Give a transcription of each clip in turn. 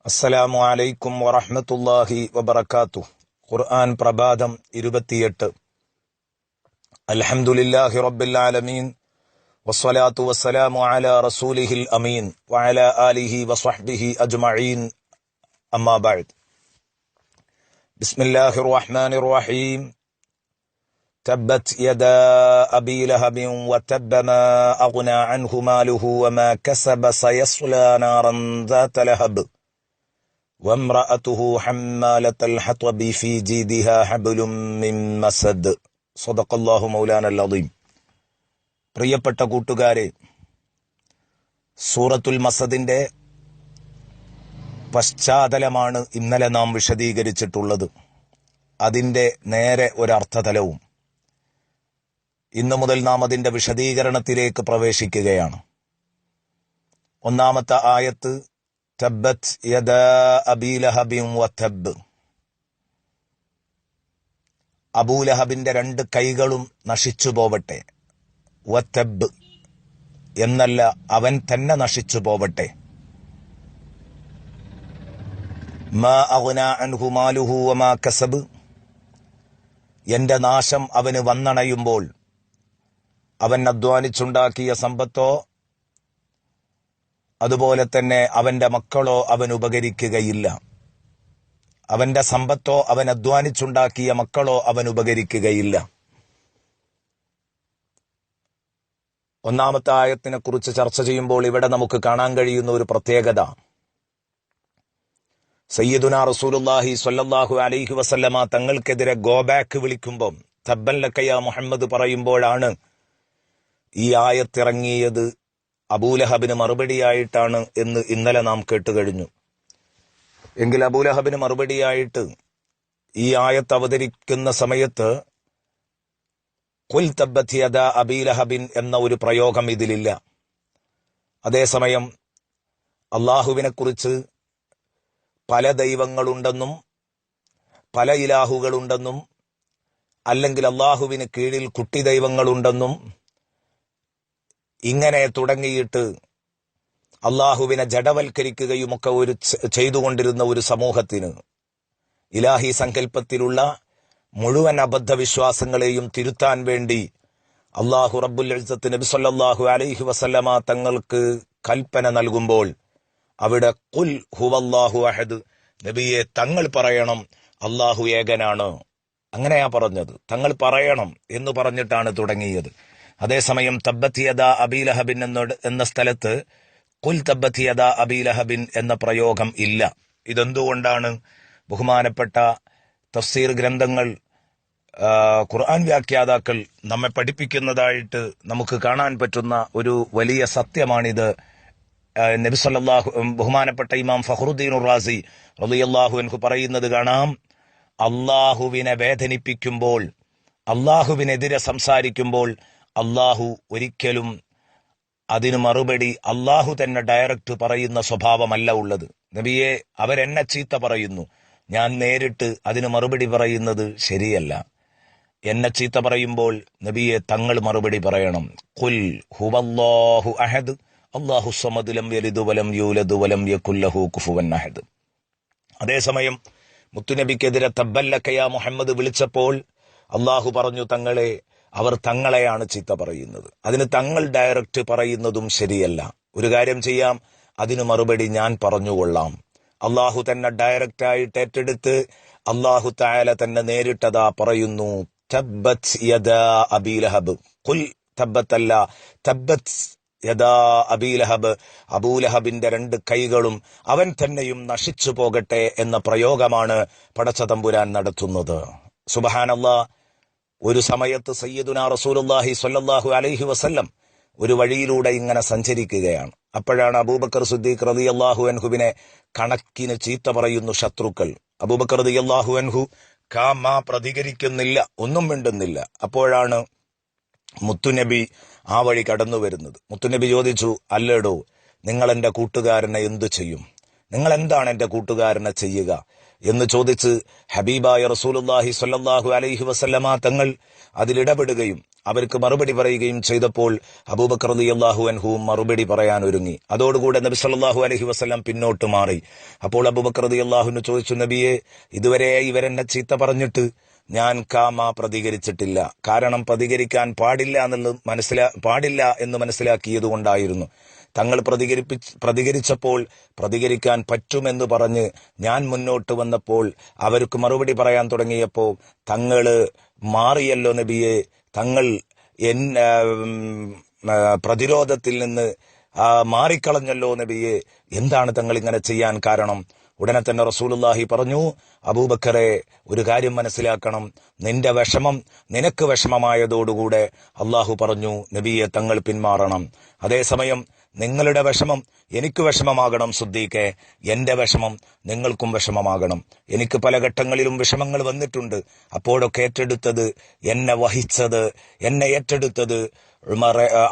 അസ്സലാമു അലൈക്കും വറഹ്മത്തുള്ളാഹി വബറകാതുഹു. ഖുർആൻ പ്രഭാതം 28. അൽഹംദുലില്ലാഹി റബ്ബിൽ ആലമീൻ വസ്സലാത്തു വസ്സലാമു അലാ റസൂലിഹിൽ അമീൻ വഅലാ ആലിഹി വസ്വഹ്ബിഹി അജ്മഈൻ. അമ്മാ ബഅദ്. ബിസ്മില്ലാഹിർ റഹ്മാനിർ റഹീം. تبت يدا أبي لهب وتب ما أغنى عنه ماله وما كسب سيصلى نارا ذات لهب وامرأته حمالة الحطب في جيدها حبل من مسد. صدق الله مولانا العظيم. പ്രിയപ്പെട്ട കൂട്ടുകാരെ, സൂറത്തുൽ മസദിന്റെ പശ്ചാത്തലമാണ് ഇന്നലെ നാം വിശദീകരിച്ചിട്ടുള്ളത്. അതിന്റെ നേരെ ഒരർത്ഥതലവും. ഇന്നു മുതൽ നാം അതിന്റെ വിശദീകരണത്തിലേക്ക് പ്രവേശിക്കുകയാണ്. ഒന്നാമത്തെ ആയത്ത് തബ്ബത് യദാ അബീ ലഹബിൻ വതബ്ബ്. അബൂലഹബിന്റെ രണ്ട് കൈകളും നശിച്ചു പോവട്ടെ. വതബ്ബ് എന്നല്ല, അവൻ തന്നെ നശിച്ചു പോവട്ടെ. മാ അഗ്നാ അൻഹു മാലുഹു വമാ കസബ്. എന്റെ നാശം അവന് വന്നണയുമ്പോൾ അവൻ അധ്വാനിച്ചുണ്ടാക്കിയ സമ്പത്തോ അതുപോലെ തന്നെ അവന്റെ മക്കളോ അവൻ ഉപകരിക്കുകയില്ല. അവന്റെ സമ്പത്തോ അവൻ അധ്വാനിച്ചുണ്ടാക്കിയ മക്കളോ അവൻ ഉപകരിക്കുകയില്ല. ഒന്നാമത്തെ ആയത്തിനെ കുറിച്ച് ചർച്ച ചെയ്യുമ്പോൾ ഇവിടെ നമുക്ക് കാണാൻ കഴിയുന്ന ഒരു പ്രത്യേകത, സയ്യിദുനാ റസൂലുള്ളാഹി സ്വല്ലല്ലാഹു അലൈഹി വസല്ലമ തങ്ങൾക്കെതിരെ ഗോ ബാക്ക് വിളിക്കുമ്പോൾ തബ്ബൻ ലക യാ മുഹമ്മദ് പറയുമ്പോഴാണ് ഈ ആയത്തിറങ്ങിയത്. അബൂലഹബിന് മറുപടിയായിട്ടാണ് എന്ന് ഇന്നലെ നാം കേട്ടുകഴിഞ്ഞു. എങ്കിൽ അബൂലഹബിന് മറുപടിയായിട്ട് ഈ ആയത്ത് അവതരിക്കുന്ന സമയത്ത് ഖുൽ തബ്ബത് യദാ അബീ ലഹബിൻ എന്ന ഒരു പ്രയോഗം ഇതിലില്ല. അതേസമയം അള്ളാഹുവിനെ കുറിച്ച് പല ദൈവങ്ങളുണ്ടെന്നും പല ഇലാഹുകളുണ്ടെന്നും അല്ലെങ്കിൽ അള്ളാഹുവിന് കീഴിൽ കുട്ടി ദൈവങ്ങളുണ്ടെന്നും ഇങ്ങനെ തുടങ്ങിയിട്ട് അള്ളാഹുവിനെ ജഡവൽക്കരിക്കുകയുമൊക്കെ ചെയ്തുകൊണ്ടിരുന്ന ഒരു സമൂഹത്തിന് ഇലാഹി സങ്കല്പത്തിലുള്ള മുഴുവൻ അബദ്ധവിശ്വാസങ്ങളെയും തിരുത്താൻ വേണ്ടി അള്ളാഹു റബ്ബുൽ ഇസ്സത്ത് നബി സല്ലല്ലാഹു അലൈഹി വസല്ലമ തങ്ങൾക്ക് കൽപ്പന നൽകുമ്പോൾ അവിടെ ഖുൽ ഹുവല്ലാഹു അഹദ്, നബിയെ തങ്ങൾ പറയണം അള്ളാഹു ഏകനാണ്. അങ്ങനെയാ പറഞ്ഞത്. തങ്ങൾ പറയണം എന്ന് പറഞ്ഞിട്ടാണ് തുടങ്ങിയത്. അതേസമയം തബ്ബത് യദാ അബീ ലഹബിൻ എന്ന സ്ഥലത്ത് ഖുൽ തബ്ബത് യദാ അബീ ലഹബിൻ എന്ന പ്രയോഗം ഇല്ല. ഇതെന്തുകൊണ്ടാണ്? ബഹുമാനപ്പെട്ട തഫ്സീർ ഗ്രന്ഥങ്ങൾ, ഖുർആൻ വ്യാഖ്യാതാക്കൾ നമ്മെ പഠിപ്പിക്കുന്നതായിട്ട് നമുക്ക് കാണാൻ പറ്റുന്ന ഒരു വലിയ സത്യമാണിത്. നബി സല്ലല്ലാഹു ബഹുമാനപ്പെട്ട ഇമാം ഫഖ്റുദ്ദീൻ റാസി റളിയല്ലാഹു അൻഹു പറയുന്നത് കാണാം, അള്ളാഹുവിനെ വേദനിപ്പിക്കുമ്പോൾ, അള്ളാഹുവിനെതിരെ സംസാരിക്കുമ്പോൾ അള്ളാഹു ഒരിക്കലും അതിന് മറുപടി അള്ളാഹു തന്നെ ഡയറക്റ്റ് പറയുന്ന സ്വഭാവമല്ല ഉള്ളത്. നബിയെ, അവരെന്നെ ചീത്ത പറയുന്നു, ഞാൻ നേരിട്ട് അതിന് മറുപടി പറയുന്നത് ശരിയല്ല. എന്നെ ചീത്ത പറയുമ്പോൾ നബിയെ തങ്ങൾ മറുപടി പറയണം. ഖുൽ ഹുവല്ലാഹു അഹദ് അല്ലാഹു സമദ് ലം യലിദ് വലം യൂലദ് വലം യകുൽ ലഹു കുഫുവൻ അഹദ്. അതേസമയം മുത്തുനബിക്കെതിരെ തബ്ബൻ ലക യാ മുഹമ്മദ് വിളിച്ചപ്പോൾ അള്ളാഹു പറഞ്ഞു, തങ്ങളെ, അവർ തങ്ങളെയാണ് ചീത്ത പറയുന്നത്. അതിന് തങ്ങൾ ഡയറക്റ്റ് പറയുന്നതും ശരിയല്ല. ഒരു കാര്യം ചെയ്യാം, അതിന് മറുപടി ഞാൻ പറഞ്ഞുകൊള്ളാം. അള്ളാഹു തന്നെ ഡയറക്റ്റ് ആയിട്ട് ഏറ്റെടുത്ത് അള്ളാഹു തആല തന്നെ നേരിട്ടതാ പറയുന്നു, തബ്ബത് യദാ അബീ ലഹബ്. ഖുൽ തബ്ബത് അല്ല, തബ്ബത് യദാ അബീ ലഹബ്. അബൂലഹബിന്റെ രണ്ട് കൈകളും അവൻ തന്നെയും നശിച്ചു പോകട്ടെ എന്ന പ്രയോഗമാണ് പടച്ച തമ്പുരാൻ നടത്തുന്നത്. സുബ്ഹാനല്ലാഹ്. ഒരു സമയത്ത് സയ്യിദുനാ റസൂലുള്ളാഹി സ്വല്ലല്ലാഹു അലൈഹി വസല്ലം ഒരു വഴിയിലൂടെ ഇങ്ങനെ സഞ്ചരിക്കുകയാണ്. അപ്പോഴാണ് അബൂബക്കർ സിദ്ദീഖ് റളിയല്ലാഹു അൻഹുവിനെ കണക്കിന് ചീത്ത പറയുന്നു ശത്രുക്കൾ. അബൂബക്കർ റളിയല്ലാഹു അൻഹു പ്രതികരിക്കുന്നില്ല, ഒന്നും മിണ്ടുന്നില്ല. അപ്പോഴാണ് മുത്തുനബി ആ വഴി കടന്നു വരുന്നത്. മുത്തുനബി ചോദിച്ചു, അല്ലേടോ, നിങ്ങൾ എന്റെ കൂട്ടുകാരനെ എന്തു ചെയ്യും? നിങ്ങൾ എന്താണ് എന്റെ കൂട്ടുകാരനെ ചെയ്യുക എന്ന് ചോദിച്ച് ഹബീബായ റസൂലുള്ളാഹി സ്വല്ലല്ലാഹു അലൈഹി വസല്ലമ തങ്ങൾ അതിലിടപെടുകയും അവർക്ക് മറുപടി പറയുകയും ചെയ്തപ്പോൾ അബൂബക്കർ റളിയല്ലാഹു അൻഹുവും മറുപടി പറയാൻ ഒരുങ്ങി. അതോടുകൂടെ നബി സല്ലല്ലാഹു അലൈഹി വസല്ലം പിന്നോട്ട് മാറി. അപ്പോൾ അബൂബക്കർ റളിയല്ലാഹു അൻഹു ചോദിച്ചു, നബിയെ, ഇതുവരെ ഇവരെന്നെ ചീത്ത പറഞ്ഞിട്ട് ഞാൻ പ്രതികരിച്ചിട്ടില്ല. കാരണം പ്രതികരിക്കാൻ പാടില്ല എന്ന് മനസ്സിലാക്കിയത് കൊണ്ടായിരുന്നു. തങ്ങൾ പ്രതികരിച്ചപ്പോൾ പ്രതികരിക്കാൻ പറ്റുമെന്ന് പറഞ്ഞ് ഞാൻ മുന്നോട്ട് വന്നപ്പോൾ അവർക്ക് മറുപടി പറയാൻ തുടങ്ങിയപ്പോൾ തങ്ങള് മാറിയല്ലോ നബിയെ, തങ്ങൾ പ്രതിരോധത്തിൽ നിന്ന് മാറിക്കളഞ്ഞല്ലോ നബിയെ, എന്താണ് തങ്ങൾ ഇങ്ങനെ ചെയ്യാൻ കാരണം? ഉടനെ തന്നെ റസൂലുള്ളാഹി പറഞ്ഞു, അബൂബക്കറെ, ഒരു കാര്യം മനസ്സിലാക്കണം, നിന്റെ വിഷമം നിനക്ക് വിഷമമായതോടുകൂടെ അള്ളാഹു പറഞ്ഞു, നബിയെ, തങ്ങൾ പിന്മാറണം. അതേസമയം നിങ്ങളുടെ വിഷമം എനിക്ക് വിഷമമാകണം സിദ്ദീഖേ, എന്റെ വിഷമം നിങ്ങൾക്കും വിഷമമാകണം. എനിക്ക് പല ഘട്ടങ്ങളിലും വിഷമങ്ങൾ വന്നിട്ടുണ്ട്. അപ്പോഴൊക്കെ എന്നെ ഏറ്റെടുത്തത്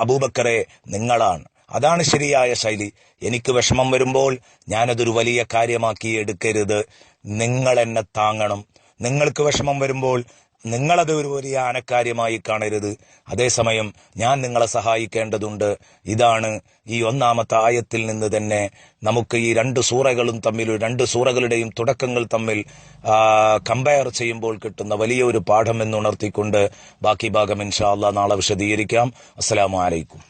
അബൂബക്കറെ നിങ്ങളാണ്. അതാണ് ശരിയായ ശൈലി. എനിക്ക് വിഷമം വരുമ്പോൾ ഞാനതൊരു വലിയ കാര്യമാക്കി എടുക്കരുത്. നിങ്ങൾ എന്നെ താങ്ങണം. നിങ്ങൾക്ക് വിഷമം വരുമ്പോൾ നിങ്ങളത് ഒരു വലിയ ആനക്കാര്യമായി കാണരുത്. അതേസമയം ഞാൻ നിങ്ങളെ സഹായിക്കേണ്ടതുണ്ട്. ഇതാണ് ഈ ഒന്നാമത്തെ ആയത്തിൽ നിന്ന് തന്നെ നമുക്ക് ഈ രണ്ട് സൂറകളുടെയും തുടക്കങ്ങൾ തമ്മിൽ കമ്പയർ ചെയ്യുമ്പോൾ കിട്ടുന്ന വലിയൊരു പാഠം എന്നുണർത്തിക്കൊണ്ട് ബാക്കി ഭാഗം ഇൻഷാ അല്ലാഹ് നാളെ വിശദീകരിക്കാം. അസ്സലാമു അലൈക്കും.